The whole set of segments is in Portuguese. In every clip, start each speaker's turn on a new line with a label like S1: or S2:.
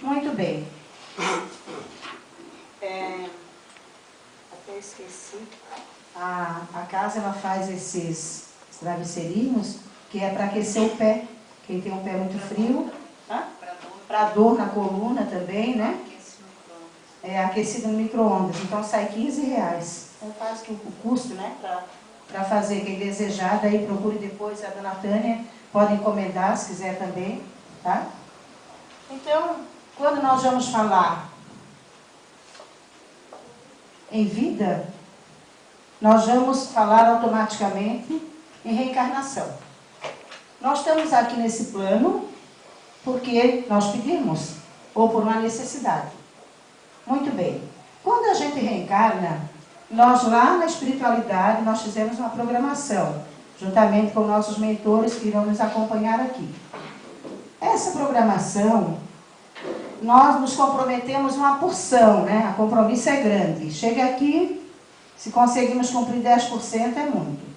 S1: Muito bem. Até esqueci. A casa ela faz esses travesseirinhos que é para aquecer o pé. Quem tem um pé muito frio, para dor na coluna também, né? É aquecido no micro-ondas. Então sai R$15. Então faz que o custo, né? Para fazer, quem desejar, daí procure depois a dona Tânia, pode encomendar se quiser também, tá? Então, quando nós vamos falar em vida, nós vamos falar automaticamente em reencarnação. Nós estamos aqui nesse plano porque nós pedimos, ou por uma necessidade. Muito bem. Quando a gente reencarna, nós lá na espiritualidade, nós fizemos uma programação, juntamente com nossos mentores que irão nos acompanhar aqui. Essa programação, nós nos comprometemos uma porção, né? O compromisso é grande. Chega aqui, se conseguimos cumprir 10% é muito.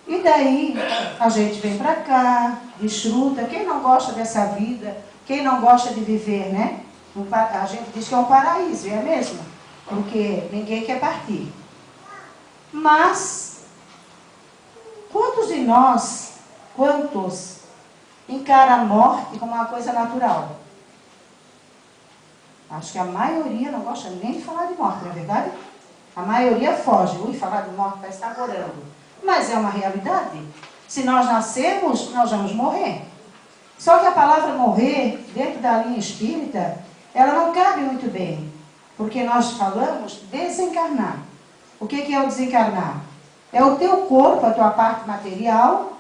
S1: E daí, a gente vem para cá, desfruta. Quem não gosta dessa vida, quem não gosta de viver, né? A gente diz que é um paraíso, é mesmo? Porque ninguém quer partir. Mas, quantos de nós, encara a morte como uma coisa natural? Acho que a maioria não gosta nem de falar de morte, não é verdade? A maioria foge. Falar de morte vai estar orando. Mas é uma realidade. Se nós nascemos, nós vamos morrer. Só que a palavra morrer, dentro da linha espírita, ela não cabe muito bem. Porque nós falamos desencarnar. O que é o desencarnar? É o teu corpo, a tua parte material,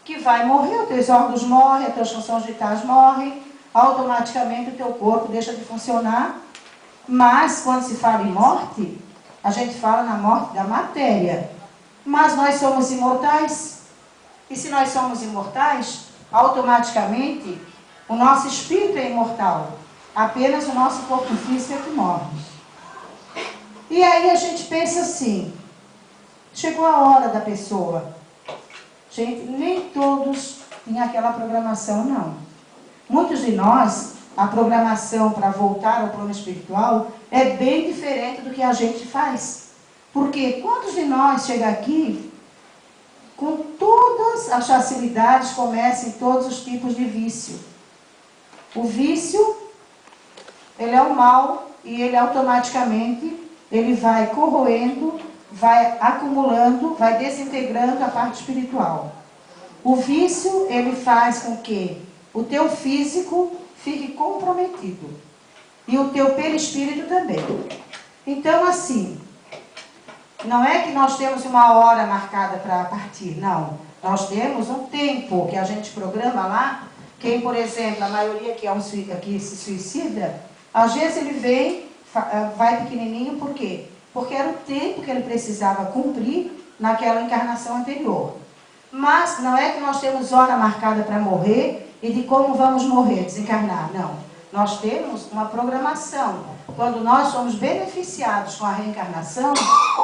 S1: que vai morrer. Os teus órgãos morrem, as tuas funções vitais morrem. Automaticamente o teu corpo deixa de funcionar. Mas, quando se fala em morte, a gente fala na morte da matéria. Mas nós somos imortais. E se nós somos imortais, automaticamente o nosso espírito é imortal. Apenas o nosso corpo físico é que morre. E aí a gente pensa assim, chegou a hora da pessoa. Gente, nem todos têm aquela programação, não. Muitos de nós, a programação para voltar ao plano espiritual é bem diferente do que a gente faz. Porque quantos de nós chega aqui com todas as facilidades, começam em todos os tipos de vício? O vício, ele é o mal e ele automaticamente, ele vai corroendo, vai acumulando, vai desintegrando a parte espiritual. O vício, ele faz com que o teu físico fique comprometido. E o teu perispírito também. Então, assim, não é que nós temos uma hora marcada para partir, não. Nós temos um tempo que a gente programa lá. Quem, por exemplo, a maioria que se suicida, às vezes ele vem, vai pequenininho, por quê? Porque era o tempo que ele precisava cumprir naquela encarnação anterior. Mas não é que nós temos hora marcada para morrer e de como vamos morrer, desencarnar, não. Nós temos uma programação. Quando nós somos beneficiados com a reencarnação,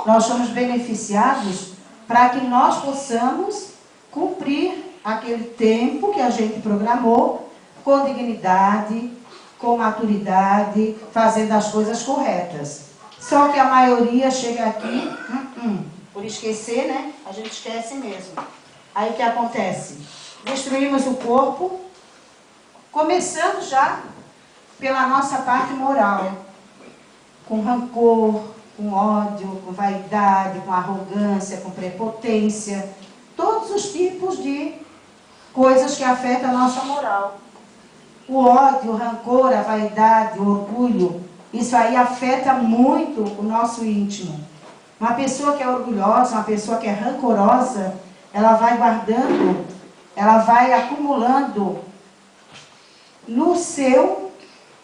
S1: nós somos beneficiados para que nós possamos cumprir aquele tempo que a gente programou com dignidade, com maturidade, fazendo as coisas corretas. Só que a maioria chega aqui, por esquecer, né? A gente esquece mesmo. Aí o que acontece? Destruímos o corpo, começando já pela nossa parte moral, com rancor, com ódio, com vaidade, com arrogância, com prepotência, todos os tipos de coisas que afetam a nossa moral. O ódio, o rancor, a vaidade, o orgulho, isso aí afeta muito o nosso íntimo. Uma pessoa que é orgulhosa, uma pessoa que é rancorosa, ela vai guardando, ela vai acumulando no seu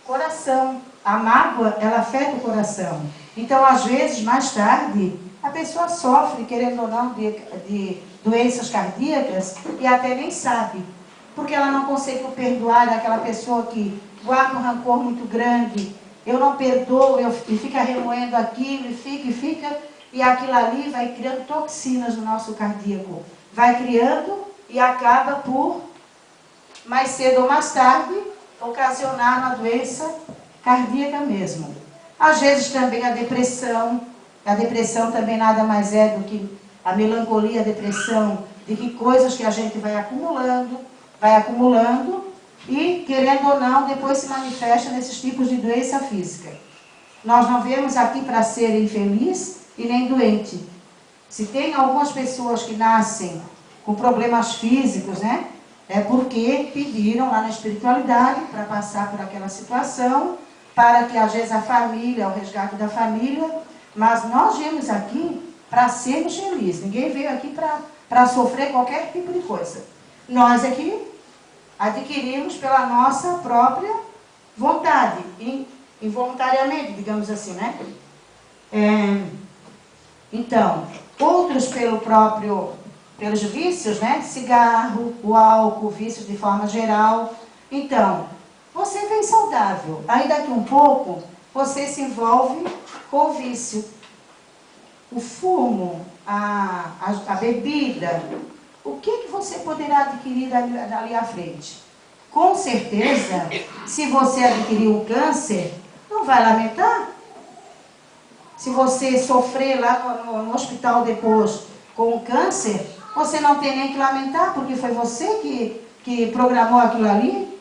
S1: coração. A mágoa, ela afeta o coração. Então, às vezes, mais tarde, a pessoa sofre, querendo ou não, de doenças cardíacas e até nem sabe. Porque ela não conseguiu perdoar aquela pessoa que guarda um rancor muito grande. Eu não perdoo, e fica remoendo aquilo, e fica, e aquilo ali vai criando toxinas no nosso cardíaco. Vai criando e acaba por, mais cedo ou mais tarde, ocasionar uma doença cardíaca mesmo. Às vezes também a depressão também nada mais é do que a melancolia, a depressão, de que coisas que a gente vai acumulando e, querendo ou não, depois se manifesta nesses tipos de doença física. Nós não viemos aqui para ser infeliz e nem doente. Se tem algumas pessoas que nascem com problemas físicos, né? É porque pediram lá na espiritualidade para passar por aquela situação, para que às vezes a família, o resgate da família, mas nós viemos aqui para sermos felizes. Ninguém veio aqui para sofrer qualquer tipo de coisa. Nós aqui adquirimos pela nossa própria vontade, involuntariamente, digamos assim, né? Então, outros pelos vícios, né? Cigarro, o álcool, vícios de forma geral. Então, você vem saudável. Aí daqui um pouco, você se envolve com o vício. O fumo, a bebida. O que você poderá adquirir dali à frente? Com certeza, se você adquirir um câncer, não vai lamentar. Se você sofrer lá no hospital depois com um câncer, você não tem nem que lamentar, porque foi você que programou aquilo ali.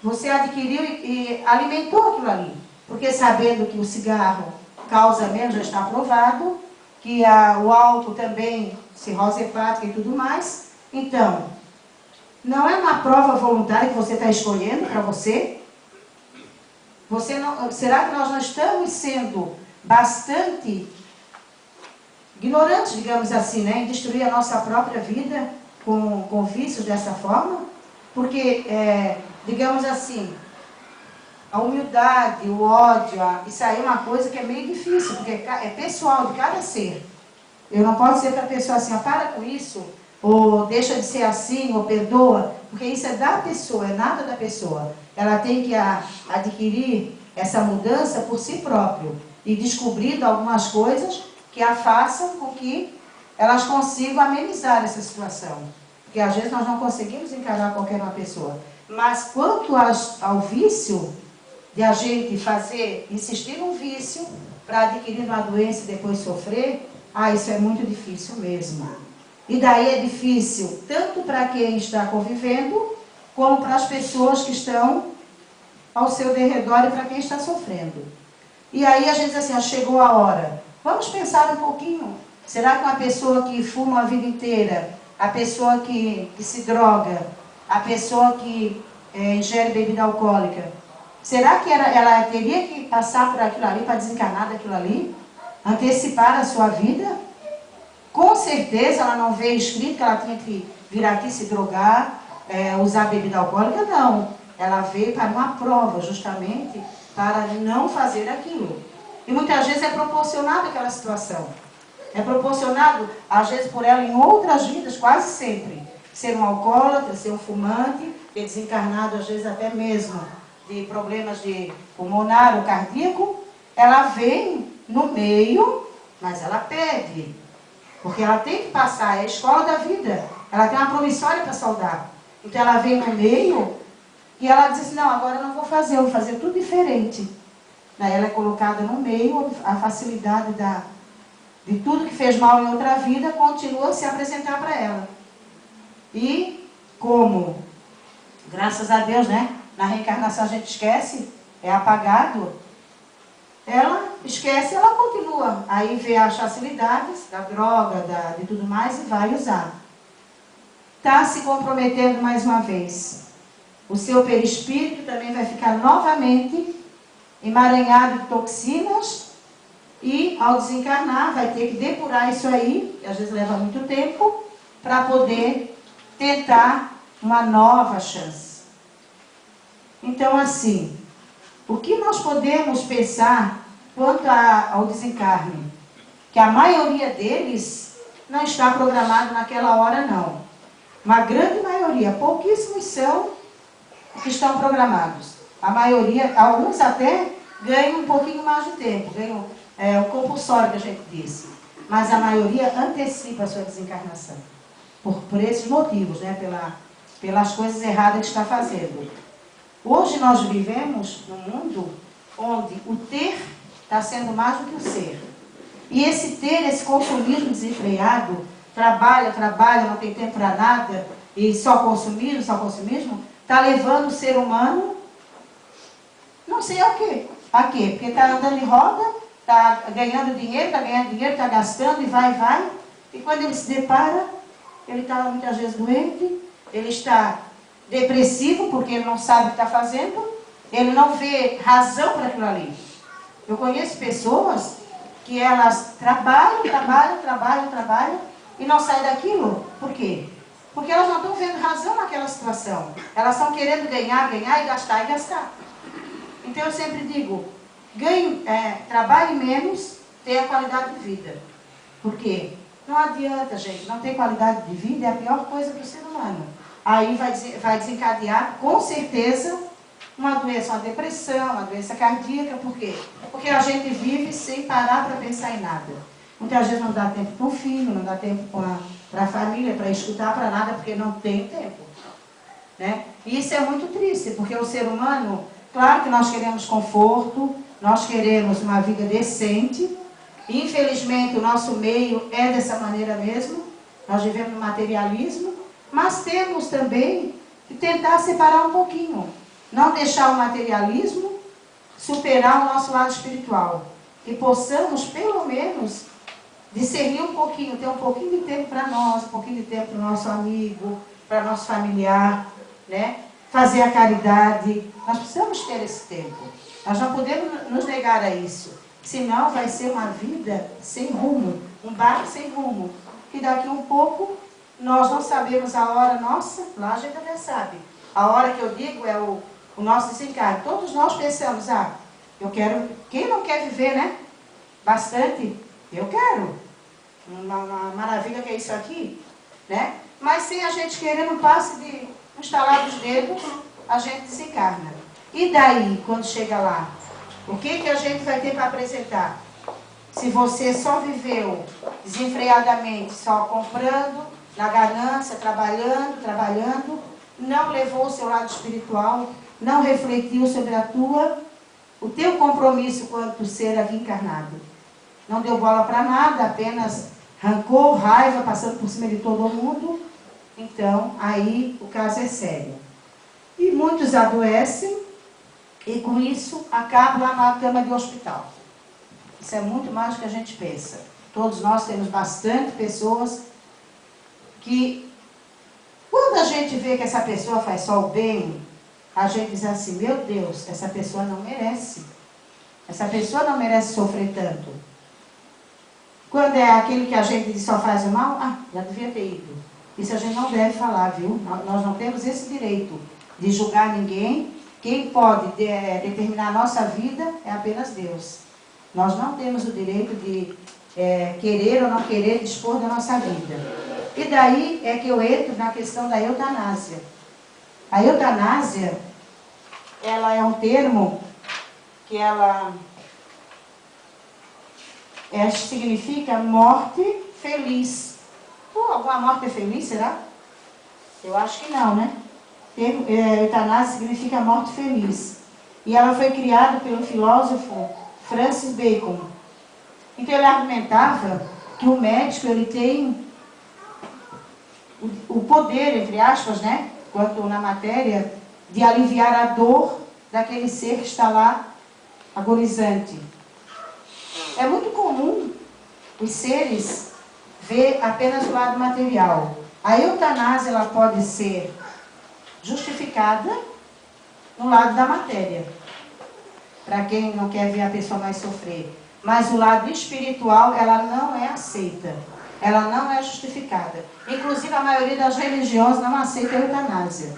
S1: Você adquiriu e alimentou aquilo ali. Porque sabendo que o cigarro causa mesmo, já está provado, que o álcool também, cirrose hepática e tudo mais. Então, não é uma prova voluntária que você está escolhendo para você? Será que nós não estamos sendo bastante ignorantes, digamos assim, né, em destruir a nossa própria vida com vícios dessa forma? Porque, digamos assim, a humildade, o ódio, isso aí é uma coisa que é meio difícil, porque é pessoal de cada ser. Eu não posso dizer para a pessoa assim, para com isso, ou deixa de ser assim, ou perdoa, porque isso é da pessoa, é nada da pessoa. Ela tem que adquirir essa mudança por si próprio e descobrindo algumas coisas que a façam com que elas consigam amenizar essa situação. Porque às vezes nós não conseguimos encarar qualquer uma pessoa. Mas quanto ao vício, de a gente insistir num vício para adquirir uma doença e depois sofrer, isso é muito difícil mesmo. E daí é difícil tanto para quem está convivendo, como para as pessoas que estão ao seu derredor e para quem está sofrendo. E aí a gente diz assim, chegou a hora. Vamos pensar um pouquinho. Será que uma pessoa que fuma a vida inteira, a pessoa que se droga, a pessoa que ingere bebida alcoólica, será que ela teria que passar por aquilo ali para desencarnar daquilo ali? Antecipar a sua vida? Com certeza ela não vê escrito que ela tinha que vir aqui se drogar, usar bebida alcoólica, não. Ela veio para uma prova, justamente, para não fazer aquilo. E muitas vezes é proporcionado aquela situação. É proporcionado, às vezes, por ela em outras vidas, quase sempre. Ser um alcoólatra, ser um fumante, ter desencarnado, às vezes, até mesmo de problemas de pulmonar ou cardíaco. Ela vem no meio, mas ela pede. Porque ela tem que passar, é a escola da vida. Ela tem uma promissória para saudar. Então ela vem no meio e ela diz assim, não, agora eu não vou fazer, eu vou fazer tudo diferente. Daí ela é colocada no meio, a facilidade de tudo que fez mal em outra vida continua a se apresentar para ela. E como, graças a Deus, né, na reencarnação a gente esquece, é apagado, ela esquece, ela continua. Aí vê as facilidades da droga, de tudo mais e vai usar. Está se comprometendo mais uma vez. O seu perispírito também vai ficar novamente emaranhado de toxinas e ao desencarnar vai ter que depurar isso aí, que às vezes leva muito tempo, para poder tentar uma nova chance. Então assim, o que nós podemos pensar quanto ao desencarne? Que a maioria deles não está programado naquela hora não. Uma grande maioria, pouquíssimos são que estão programados. A maioria, alguns até ganham um pouquinho mais de tempo, ganham o compulsório que a gente disse. Mas a maioria antecipa a sua desencarnação. Por esses motivos, né? Pelas coisas erradas que está fazendo. Hoje nós vivemos num mundo onde o ter está sendo mais do que o ser. E esse ter, esse consumismo desenfreado, trabalha, não tem tempo para nada, e só consumismo, está levando o ser humano, não sei a quê. A quê? Porque está andando em roda, está ganhando dinheiro, está gastando e vai. E quando ele se depara, ele está muitas vezes doente, ele está depressivo porque ele não sabe o que está fazendo, ele não vê razão para aquilo ali. Eu conheço pessoas que elas trabalham e não saem daquilo. Por quê? Porque elas não estão vendo razão naquela situação. Elas estão querendo ganhar e gastar. Então eu sempre digo, trabalhe menos, tenha qualidade de vida. Por quê? Não adianta, gente, não ter qualidade de vida é a pior coisa para o ser humano. Aí vai desencadear, com certeza, uma doença, uma depressão, uma doença cardíaca. Por quê? Porque a gente vive sem parar para pensar em nada. Muitas vezes não dá tempo para o filho, não dá tempo para a família, para escutar, para nada, porque não tem tempo. Né? E isso é muito triste, porque o ser humano, claro que nós queremos conforto, nós queremos uma vida decente. Infelizmente, o nosso meio é dessa maneira mesmo. Nós vivemos no materialismo, mas temos também que tentar separar um pouquinho. Não deixar o materialismo superar o nosso lado espiritual. Que possamos, pelo menos, discernir um pouquinho, ter um pouquinho de tempo para nós, um pouquinho de tempo para o nosso amigo, para nosso familiar, né? Fazer a caridade. Nós precisamos ter esse tempo. Nós não podemos nos negar a isso. Senão vai ser uma vida sem rumo, um barco sem rumo. Que daqui um pouco nós não sabemos a hora nossa, lá a gente até sabe. A hora que eu digo é o nosso desencargo. Todos nós pensamos, eu quero, quem não quer viver, né? Bastante, eu quero. Uma maravilha que é isso aqui, né? Mas sem a gente querer, no passe de um estalar dos dedos, a gente desencarna. E daí, quando chega lá, o que a gente vai ter para apresentar? Se você só viveu desenfreadamente, só comprando, na ganância, trabalhando, não levou o seu lado espiritual, não refletiu sobre o teu compromisso quanto ser aqui encarnado. Não deu bola para nada, apenas rancor, raiva, passando por cima de todo mundo. Então, aí o caso é sério. E muitos adoecem e com isso acabam lá na cama de hospital. Isso é muito mais do que a gente pensa. Todos nós temos bastante pessoas que, quando a gente vê que essa pessoa faz só o bem, a gente diz assim, meu Deus, essa pessoa não merece. Essa pessoa não merece sofrer tanto. Quando é aquele que a gente diz só faz o mal, já devia ter ido. Isso a gente não deve falar, viu? Nós não temos esse direito de julgar ninguém. Quem pode determinar a nossa vida é apenas Deus. Nós não temos o direito de querer ou não querer dispor da nossa vida. E daí é que eu entro na questão da eutanásia. A eutanásia, ela é um termo que ela significa morte feliz. Alguma morte é feliz, será? Eu acho que não, né? Eutanásia significa morte feliz. E ela foi criada pelo filósofo Francis Bacon. Então ele argumentava que o médico ele tem o poder, entre aspas, né? Quanto na matéria, de aliviar a dor daquele ser que está lá agonizante. É muito comum os seres ver apenas o lado material. A eutanásia ela pode ser justificada no lado da matéria, para quem não quer ver a pessoa mais sofrer. Mas o lado espiritual, ela não é aceita. Ela não é justificada. Inclusive, a maioria das religiões não aceita a eutanásia.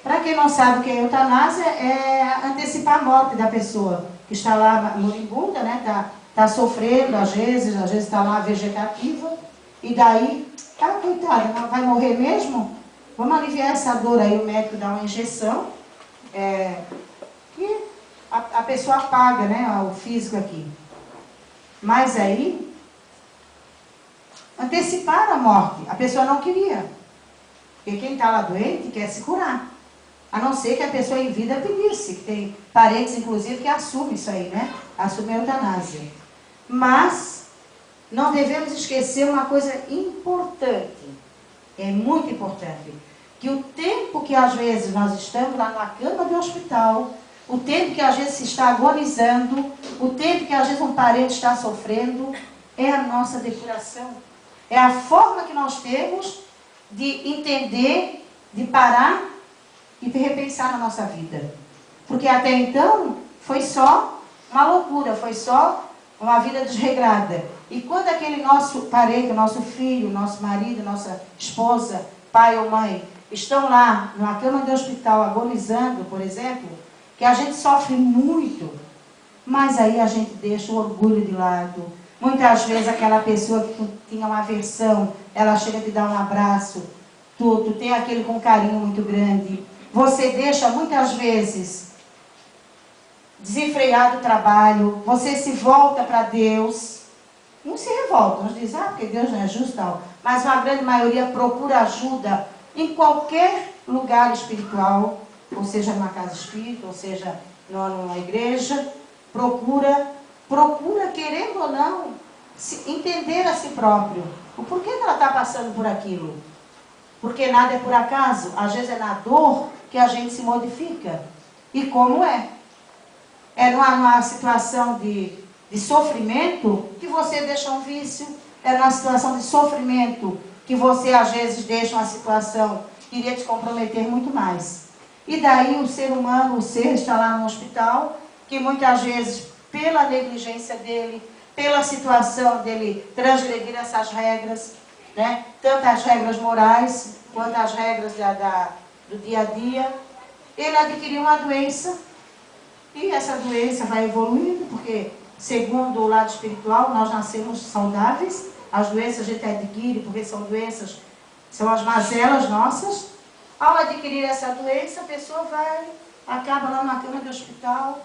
S1: Para quem não sabe o que é eutanásia, é antecipar a morte da pessoa que está lá moribunda, né? Tá sofrendo, às vezes está lá vegetativa. E daí, coitada, não vai morrer mesmo? Vamos aliviar essa dor aí, o médico dá uma injeção. E a pessoa paga, né, o físico aqui. Mas aí, antecipar a morte, a pessoa não queria. Porque quem está lá doente quer se curar. A não ser que a pessoa em vida pedisse, que tem parentes, inclusive, que assumem isso aí, né? Assumem a eutanásia. Mas não devemos esquecer uma coisa importante, é muito importante, que o tempo que às vezes nós estamos lá na cama do hospital, o tempo que às vezes se está agonizando, o tempo que às vezes um parente está sofrendo, é a nossa depuração. É a forma que nós temos de entender, de parar e de repensar na nossa vida. Porque até então foi só uma loucura, foi só uma vida desregrada. E quando aquele nosso parente, nosso filho, nosso marido, nossa esposa, pai ou mãe, estão lá numa cama de hospital agonizando, por exemplo, que a gente sofre muito, mas aí a gente deixa o orgulho de lado. Muitas vezes aquela pessoa que tinha uma aversão, ela chega a te dar um abraço, tu tem aquele com carinho muito grande. Você deixa muitas vezes desenfreado o trabalho, você se volta para Deus. Uns se revoltam, uns dizem, porque Deus não é justo, tal. Mas uma grande maioria procura ajuda em qualquer lugar espiritual, ou seja, numa casa espírita, ou seja, numa igreja. Procura, querendo ou não, entender a si próprio. O porquê que ela está passando por aquilo. Porque nada é por acaso. Às vezes é na dor que a gente se modifica. E como é? É numa situação de sofrimento que você deixa um vício. É numa situação de sofrimento que você às vezes deixa uma situação que iria te comprometer muito mais. E daí o ser humano, o ser está lá no hospital, que muitas vezes, pela negligência dele, pela situação dele transgredir essas regras, né? Tanto as regras morais, quanto as regras do dia a dia, ele adquiriu uma doença, e essa doença vai evoluindo, porque, segundo o lado espiritual, nós nascemos saudáveis, as doenças a gente adquire, porque são doenças, são as mazelas nossas. Ao adquirir essa doença, a pessoa acaba lá na cama do hospital,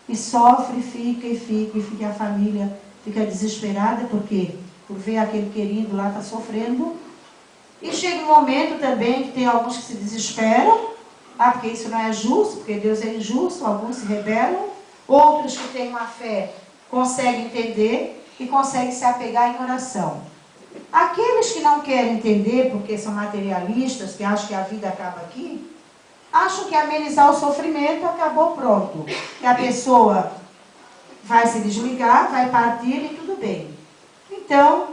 S1: e sofre, fica, a família fica desesperada, porque por ver aquele querido lá está sofrendo. E chega um momento também que tem alguns que se desesperam, porque isso não é justo, porque Deus é injusto, alguns se rebelam, outros que têm uma fé conseguem entender e conseguem se apegar em oração. Aqueles que não querem entender, porque são materialistas, que acham que a vida acaba aqui, acham que amenizar o sofrimento acabou, pronto. Que a pessoa vai se desligar, vai partir e tudo bem. Então,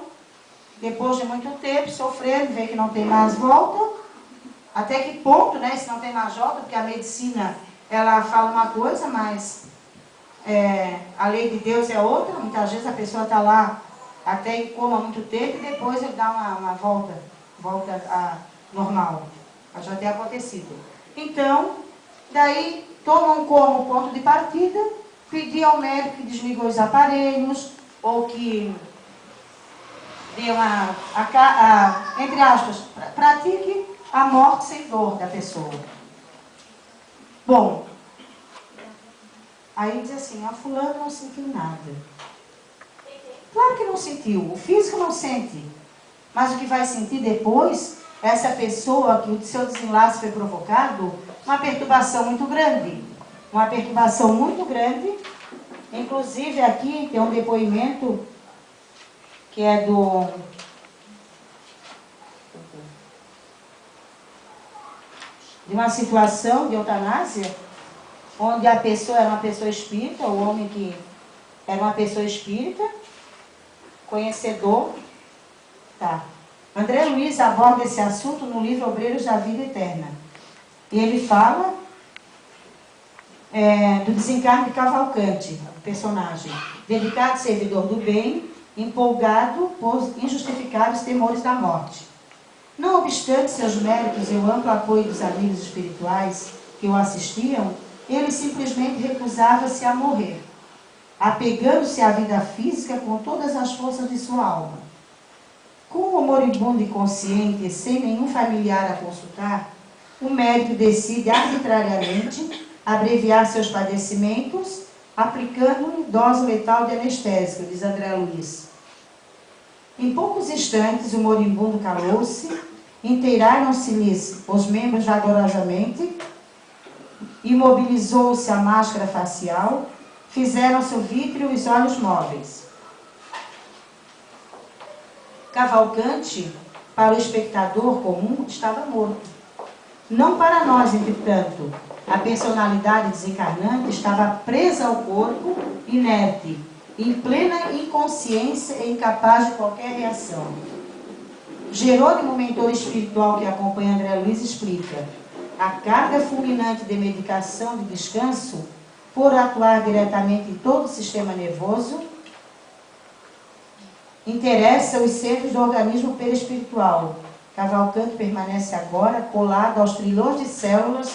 S1: depois de muito tempo sofrendo, vê que não tem mais volta. Até que ponto, né, se não tem mais volta, porque a medicina, ela fala uma coisa, mas a lei de Deus é outra. Muitas vezes a pessoa está lá até em coma há muito tempo e depois ele dá uma volta a normal. Já tem acontecido. Então, daí tomam como ponto de partida pedir ao médico que desligue os aparelhos, ou que dê entre aspas, pratique a morte sem dor da pessoa. Bom, aí diz assim, a fulana não sentiu nada. Claro que não sentiu, o físico não sente, mas o que vai sentir depois, essa pessoa que o seu desenlace foi provocado, uma perturbação muito grande. Uma perturbação muito grande. Inclusive aqui tem um depoimento que é de uma situação de eutanásia, onde a pessoa era uma pessoa espírita, o homem que era uma pessoa espírita, conhecedor. Tá. André Luiz aborda esse assunto no livro Obreiros da Vida Eterna. E ele fala do desencarne de Cavalcante, personagem, dedicado servidor do bem, empolgado por injustificáveis temores da morte. Não obstante seus méritos e o amplo apoio dos amigos espirituais que o assistiam, ele simplesmente recusava-se a morrer, apegando-se à vida física com todas as forças de sua alma. Com o moribundo inconsciente e sem nenhum familiar a consultar, o médico decide arbitrariamente abreviar seus padecimentos, aplicando-lhe dose letal de anestésico, diz André Luiz. Em poucos instantes, o moribundo calou-se, inteiraram-se-lhes os membros vagarosamente, imobilizou-se a máscara facial, fizeram-se o vítreo e os olhos móveis. Cavalcante, para o espectador comum, estava morto. Não para nós, entretanto. A personalidade desencarnante estava presa ao corpo, inerte, em plena inconsciência e incapaz de qualquer reação. Jerônimo, mentor espiritual que acompanha André Luiz, explica: a carga fulminante de medicação de descanso, por atuar diretamente em todo o sistema nervoso, interessa os centros do organismo perispiritual. Cavalcante permanece agora colado aos trilhões de células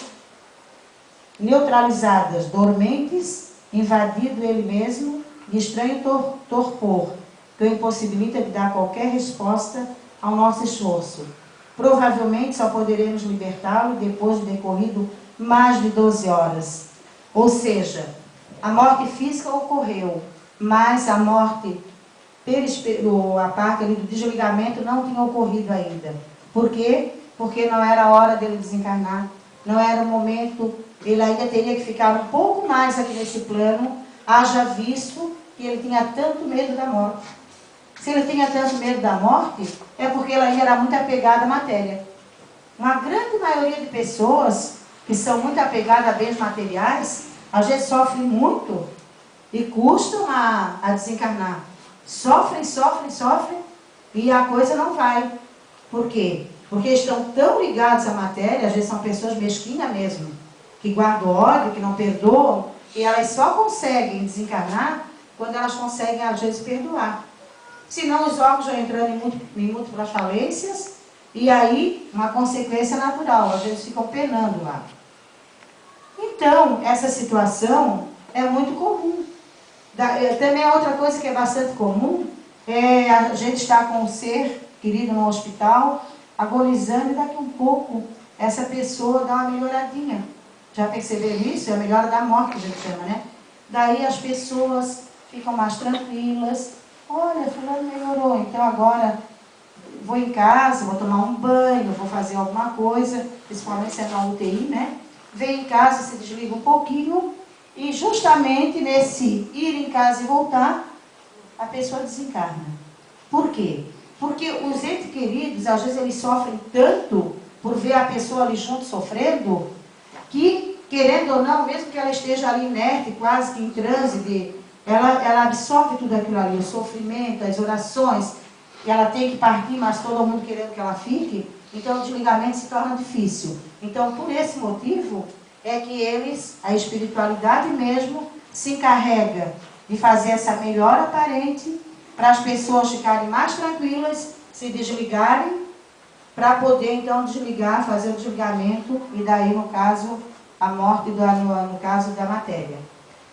S1: neutralizadas, dormentes, invadido ele mesmo de estranho torpor, que o impossibilita de dar qualquer resposta ao nosso esforço. Provavelmente só poderemos libertá-lo depois de decorrido mais de 12 horas. Ou seja, a morte física ocorreu, mas a morte, a parte ali do desligamento não tinha ocorrido ainda. Por quê? Porque não era a hora dele desencarnar, não era o momento, ele ainda teria que ficar um pouco mais aqui nesse plano, haja visto que ele tinha tanto medo da morte. Se ele tinha tanto medo da morte, é porque ele ainda era muito apegado à matéria. Uma grande maioria de pessoas que são muito apegadas a bens materiais, às vezes sofrem muito e custam a desencarnar. Sofrem, e a coisa não vai. Por quê? Porque estão tão ligados à matéria, às vezes são pessoas mesquinhas mesmo, que guardam ódio, que não perdoam, e elas só conseguem desencarnar quando elas conseguem, às vezes, perdoar. Senão os órgãos vão entrando em múltiplas falências, e aí uma consequência natural, às vezes ficam penando lá. Então, essa situação é muito comum. Também outra coisa que é bastante comum, é a gente estar com um ser querido no hospital, agonizando, e daqui um pouco essa pessoa dá uma melhoradinha. Já perceberam isso? É a melhora da morte que a gente chama, né? Daí as pessoas ficam mais tranquilas. Olha, fulano melhorou, então agora vou em casa, vou tomar um banho, vou fazer alguma coisa, principalmente se é na UTI, né? Vem em casa, se desliga um pouquinho, e justamente nesse ir em casa e voltar, a pessoa desencarna. Por quê? Porque os entes queridos, às vezes eles sofrem tanto por ver a pessoa ali junto sofrendo, que, querendo ou não, mesmo que ela esteja ali inerte, quase que em transe, ela absorve tudo aquilo ali, o sofrimento, as orações, e ela tem que partir, mas todo mundo querendo que ela fique, então o desligamento se torna difícil. Então, por esse motivo, é que a espiritualidade mesmo, se encarrega de fazer essa melhora aparente, para as pessoas ficarem mais tranquilas, se desligarem, para poder então desligar, fazer o desligamento, e daí no caso, a morte, no caso da matéria.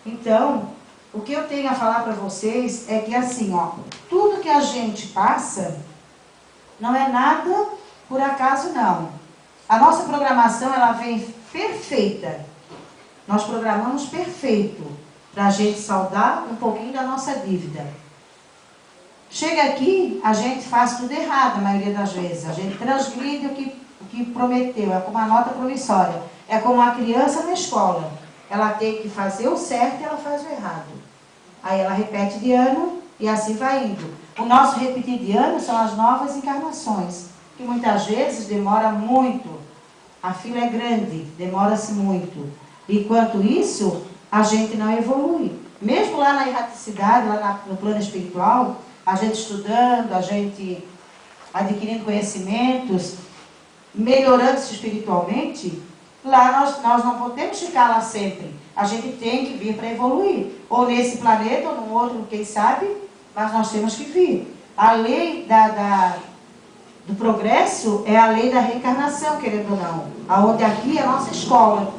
S1: Então, o que eu tenho a falar para vocês é que assim, ó, tudo que a gente passa, não é nada por acaso não. A nossa programação, ela vem perfeita. Nós programamos perfeito, para a gente saldar um pouquinho da nossa dívida. Chega aqui, a gente faz tudo errado, a maioria das vezes. A gente transgride o que prometeu, é como a nota promissória. É como a criança na escola. Ela tem que fazer o certo e ela faz o errado. Aí ela repete de ano e assim vai indo. O nosso repetir de ano são as novas encarnações, que muitas vezes demora muito. A fila é grande, demora-se muito. Enquanto isso, a gente não evolui. Mesmo lá na erraticidade, lá no plano espiritual, a gente estudando, a gente adquirindo conhecimentos, melhorando-se espiritualmente, lá nós não podemos ficar lá sempre. A gente tem que vir para evoluir. Ou nesse planeta, ou no outro, quem sabe, mas nós temos que vir. A lei do progresso é a lei da reencarnação, querendo ou não. Aonde aqui é a nossa escola.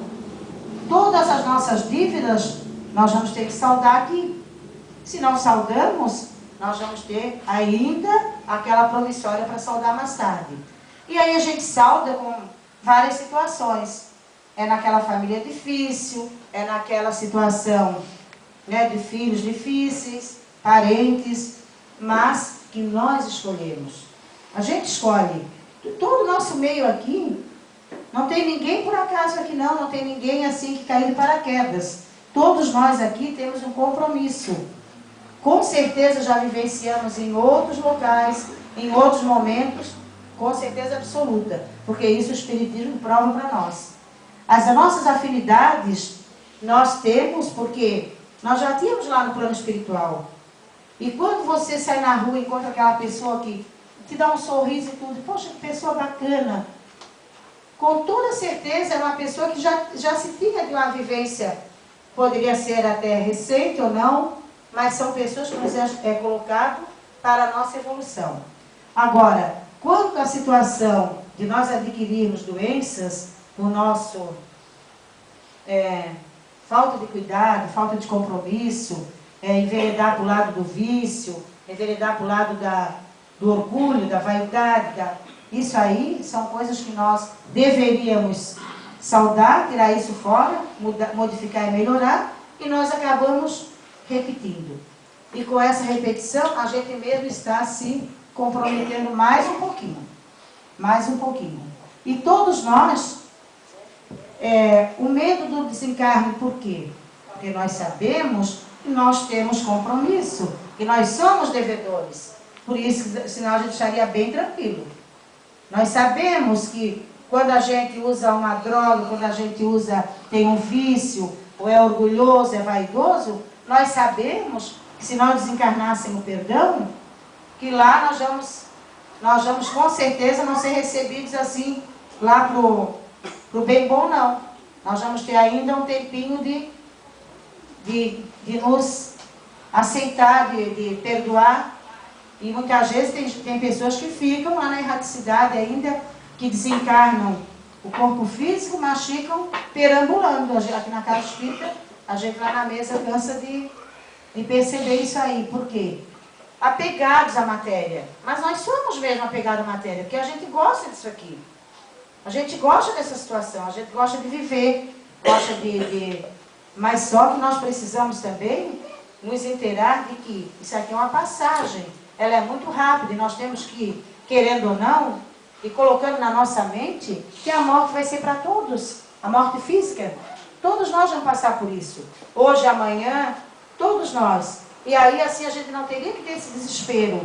S1: Todas as nossas dívidas, nós vamos ter que saldar aqui. Se não saldamos, nós vamos ter ainda aquela promissória para saldar mais tarde. E aí a gente salda com várias situações. É naquela família difícil, é naquela situação, né, de filhos difíceis, parentes, mas que nós escolhemos. A gente escolhe. Todo o nosso meio aqui, Não tem ninguém por acaso aqui não tem ninguém assim que caiu de paraquedas. Todos nós aqui temos um compromisso. Com certeza já vivenciamos em outros locais, em outros momentos, com certeza absoluta, porque isso o Espiritismo prova para nós. As nossas afinidades nós temos porque nós já tínhamos lá no plano espiritual. E quando você sai na rua e encontra aquela pessoa que te dá um sorriso e tudo, poxa, que pessoa bacana. Com toda certeza é uma pessoa que já se tinha de uma vivência, poderia ser até recente ou não, mas são pessoas que nos é colocado para a nossa evolução. Agora, quanto à situação de nós adquirirmos doenças, o nosso falta de cuidado, falta de compromisso, enveredar para o lado do vício, enveredar para o lado do orgulho, da vaidade, isso aí são coisas que nós deveríamos saudar, tirar isso fora, modificar e melhorar, e nós acabamos repetindo. E com essa repetição, a gente mesmo está se comprometendo mais um pouquinho. Mais um pouquinho. E todos nós, o medo do desencarne, por quê? Porque nós sabemos que nós temos compromisso, que nós somos devedores. Por isso, senão a gente estaria bem tranquilo. Nós sabemos que quando a gente usa uma droga, quando a gente tem um vício, ou é orgulhoso, é vaidoso, nós sabemos que se nós desencarnássemos o perdão, que lá nós vamos com certeza não ser recebidos assim, lá pro bem bom não. Nós vamos ter ainda um tempinho de nos aceitar, de perdoar. E muitas vezes tem pessoas que ficam lá na erraticidade ainda, que desencarnam o corpo físico, mas ficam perambulando. Aqui na casa espírita, a gente lá na mesa cansa de perceber isso aí. Por quê? Apegados à matéria. Mas nós somos mesmo apegados à matéria, porque a gente gosta disso aqui. A gente gosta dessa situação, a gente gosta de viver, gosta mas só que nós precisamos também nos inteirar de que isso aqui é uma passagem. Ela é muito rápida e nós temos que, querendo ou não, e colocando na nossa mente que a morte vai ser para todos. A morte física. Todos nós vamos passar por isso. Hoje, amanhã, todos nós. E aí, assim, a gente não teria que ter esse desespero.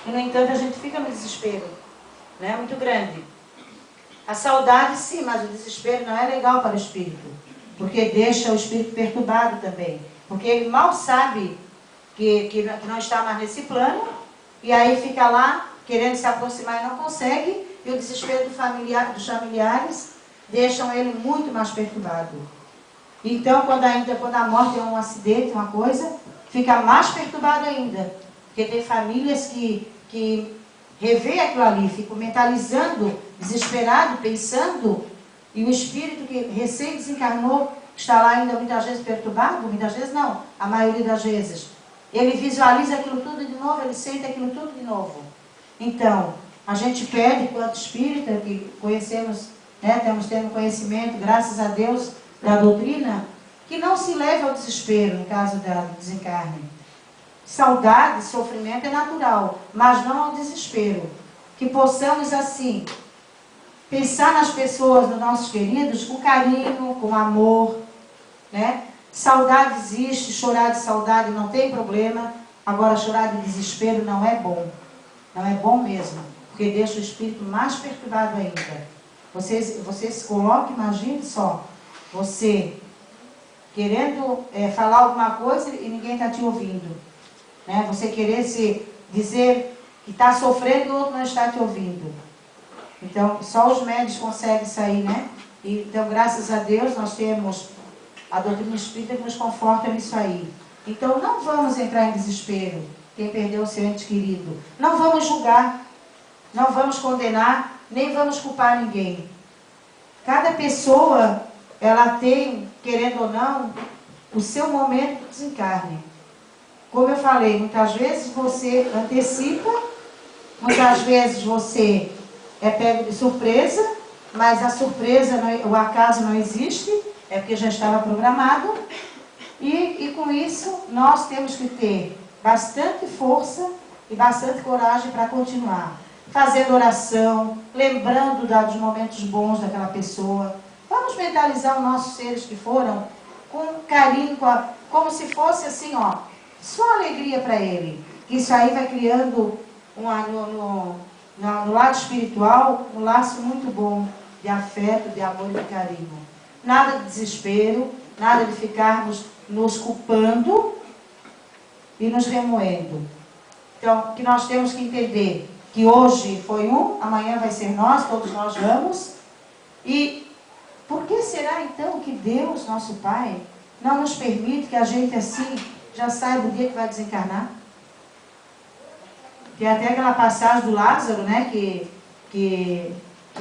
S1: E, no entanto, a gente fica no desespero. Né? Muito grande. A saudade, sim, mas o desespero não é legal para o espírito. Porque deixa o espírito perturbado também. Porque ele mal sabe que não está mais nesse plano. E aí fica lá, querendo se aproximar e não consegue. E o desespero dos familiares deixam ele muito mais perturbado. Então, quando a morte é um acidente, uma coisa, fica mais perturbado ainda. Porque tem famílias que revê aquilo ali, ficam mentalizando, desesperado, pensando, e o espírito que recém desencarnou está lá ainda muitas vezes perturbado, muitas vezes não, a maioria das vezes. Ele visualiza aquilo tudo de novo, ele sente aquilo tudo de novo. Então, a gente pede, enquanto espírita, que conhecemos, né, estamos tendo conhecimento, graças a Deus, da doutrina, que não se leve ao desespero, no caso do desencarne. Saudade, sofrimento é natural, mas não ao desespero. Que possamos, assim, pensar nas pessoas, nos nossos queridos, com carinho, com amor, né? Saudade existe, chorar de saudade não tem problema, agora chorar de desespero não é bom. Não é bom mesmo, porque deixa o espírito mais perturbado ainda. Você se coloca, imagine só, você querendo falar alguma coisa e ninguém está te ouvindo. Né? Você querer dizer que está sofrendo e o outro não está te ouvindo. Então, só os médicos conseguem sair, né? Então, graças a Deus, nós temos a doutrina espírita que nos conforta nisso aí. Então, não vamos entrar em desespero, quem perdeu o seu ente querido. Não vamos julgar, não vamos condenar, nem vamos culpar ninguém. Cada pessoa, ela tem, querendo ou não, o seu momento de desencarne. Como eu falei, muitas vezes você antecipa, muitas vezes você é pego de surpresa, mas a surpresa, o acaso não existe, é porque já estava programado. E com isso, nós temos que ter bastante força e bastante coragem para continuar. fazendo oração, lembrando dos momentos bons daquela pessoa. Vamos mentalizar os nossos seres que foram com carinho, como se fosse assim, ó, só alegria para ele. Isso aí vai criando no lado espiritual um laço muito bom de afeto, de amor e de carinho. Nada de desespero, nada de ficarmos nos culpando e nos remoendo. Então, que nós temos que entender que hoje foi um, amanhã vai ser nós, todos nós vamos. E por que será então que Deus, nosso Pai, não nos permite que a gente assim já saiba o dia que vai desencarnar? Tem até aquela passagem do Lázaro, né, que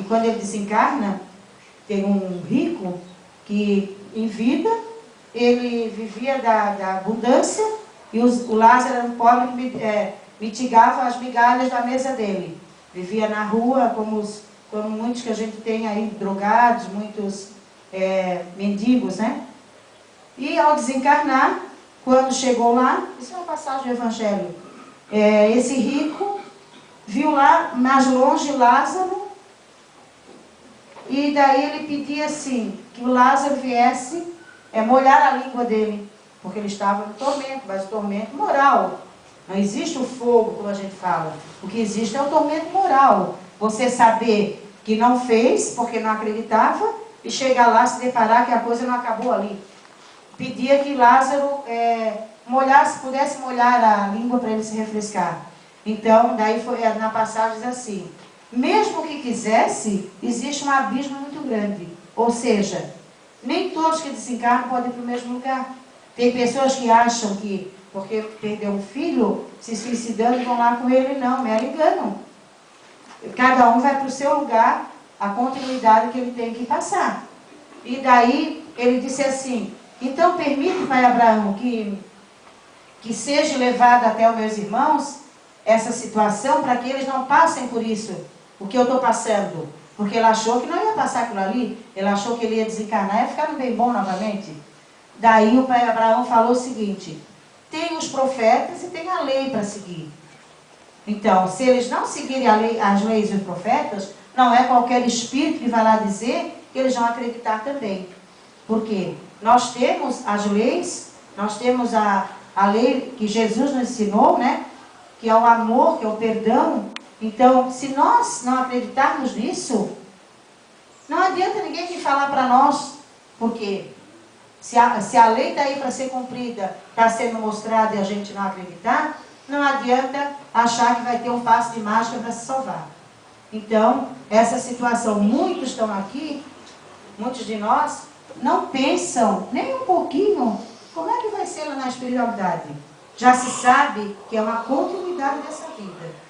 S1: quando ele desencarna, tem um rico que em vida ele vivia da abundância e o Lázaro era um pobre que mitigava as migalhas da mesa dele. Vivia na rua, como muitos que a gente tem aí, drogados, muitos mendigos, né? E ao desencarnar, quando chegou lá, isso é uma passagem do Evangelho, esse rico viu lá, mais longe, Lázaro, e daí ele pedia assim, que o Lázaro viesse molhar a língua dele, porque ele estava no tormento, mas o tormento moral. Não existe o fogo, como a gente fala. O que existe é o tormento moral. Você saber que não fez, porque não acreditava, e chegar lá, se deparar que a coisa não acabou ali. Pedia que Lázaro pudesse molhar a língua para ele se refrescar. Então, daí na passagem diz assim, mesmo que quisesse, existe um abismo muito grande. Ou seja, nem todos que desencarnam podem ir para o mesmo lugar. Tem pessoas que acham que, porque perdeu um filho, se suicidando e vão lá com ele. Não, mero engano. Cada um vai para o seu lugar, a continuidade que ele tem que passar. E daí, ele disse assim, então permite, Pai Abraão, que seja levado até os meus irmãos essa situação, para que eles não passem por isso, o que eu estou passando. Porque ele achou que não ia passar aquilo ali, ele achou que ele ia desencarnar e ia ficar no bem bom novamente. Daí o Pai Abraão falou o seguinte, tem os profetas e tem a lei para seguir. Então, se eles não seguirem as leis e os profetas, não é qualquer espírito que vai lá dizer que eles vão acreditar também. Por quê? Nós temos as leis, nós temos a lei que Jesus nos ensinou, né? Que é o amor, que é o perdão. Então, se nós não acreditarmos nisso, não adianta ninguém vir falar para nós. Por quê? Se a lei está aí para ser cumprida, está sendo mostrada e a gente não acreditar, não adianta achar que vai ter um passe de mágica para se salvar. Então, essa situação, muitos estão aqui, muitos de nós, não pensam nem um pouquinho como é que vai ser lá na espiritualidade. Já se sabe que é uma continuidade dessa vida.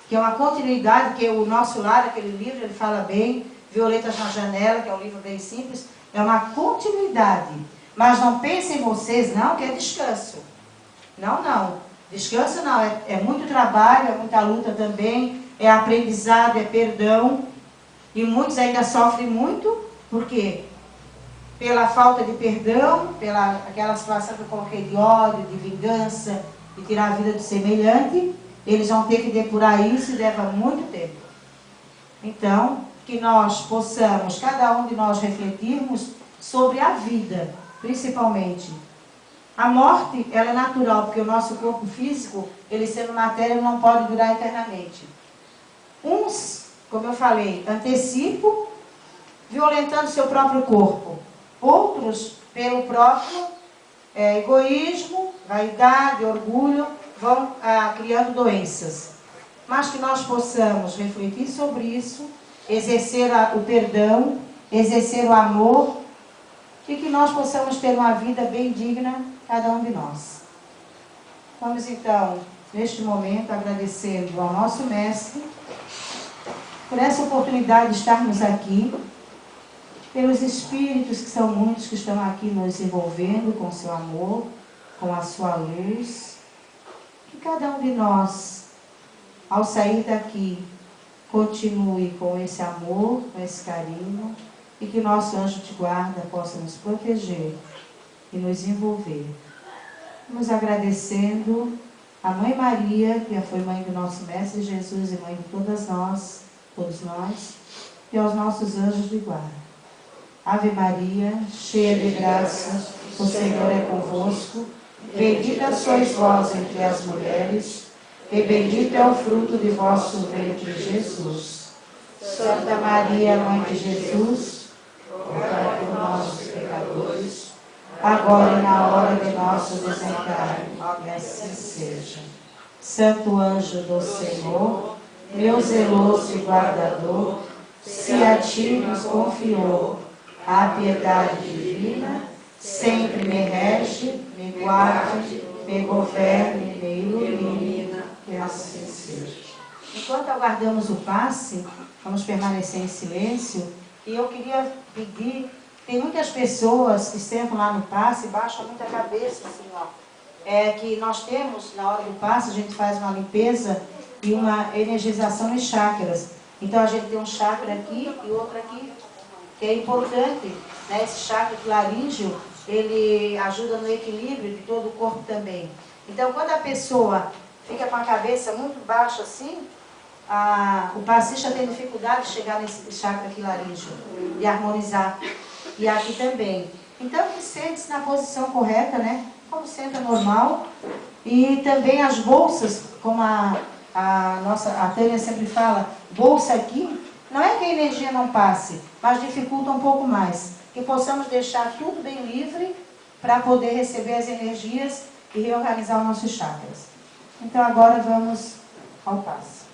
S1: Que é uma continuidade, que o Nosso Lar, aquele livro, ele fala bem, Violetas na Janela, que é um livro bem simples, é uma continuidade. Mas não pensem vocês, não, que é descanso. Não, não. Descanso não, é muito trabalho, é muita luta também, é aprendizado, é perdão. E muitos ainda sofrem muito, por quê? Pela falta de perdão, pela aquela situação que eu coloquei de ódio, de vingança, de tirar a vida do semelhante, eles vão ter que depurar isso e leva muito tempo. Então, que nós possamos, cada um de nós, refletirmos sobre a vida, principalmente. A morte, ela é natural, porque o nosso corpo físico, ele sendo matéria, não pode durar eternamente. Uns, como eu falei, antecipam, violentando seu próprio corpo. Outros, pelo próprio egoísmo, vaidade, orgulho, vão criando doenças. Mas que nós possamos refletir sobre isso, exercer o perdão, exercer o amor, e que nós possamos ter uma vida bem digna, cada um de nós. Vamos então, neste momento, agradecendo ao nosso Mestre, por essa oportunidade de estarmos aqui, pelos espíritos que são muitos, que estão aqui nos envolvendo com seu amor, com a sua luz. Que cada um de nós, ao sair daqui, continue com esse amor, com esse carinho, e que nosso anjo de guarda possa nos proteger e nos envolver. Nos agradecendo a Mãe Maria, que foi mãe do nosso Mestre Jesus e mãe de todos nós, e aos nossos anjos de guarda. Ave Maria, cheia de graça, o Senhor é convosco, bendita sois vós entre as mulheres, e bendito é o fruto de vosso ventre, Jesus. Santa Maria, Mãe de Jesus, rogai por nós, os pecadores, agora e na hora de nosso desencarne, e assim seja. Santo anjo do Senhor, meu zeloso guardador, se a ti nos confiou a piedade divina, sempre me rege, me guarde, me governe, me ilumina, que assim seja. Enquanto aguardamos o passe, vamos permanecer em silêncio, e eu queria pedir, tem muitas pessoas que sentam lá no passe e baixam muito a cabeça, assim, ó. Que nós temos, na hora do passe, a gente faz uma limpeza e uma energização nos chakras. Então a gente tem um chakra aqui e outro aqui, que é importante, né? Esse chakra laríngeo, ele ajuda no equilíbrio de todo o corpo também. Então quando a pessoa fica com a cabeça muito baixa assim, o passista tem dificuldade de chegar nesse chakra aqui laríngeo, de harmonizar. E aqui também. Então que sente-se na posição correta, né? Como senta normal. E também as bolsas, como a Tânia sempre fala, bolsa aqui, não é que a energia não passe, mas dificulta um pouco mais. Que possamos deixar tudo bem livre para poder receber as energias e reorganizar os nossos chakras. Então agora vamos ao passe.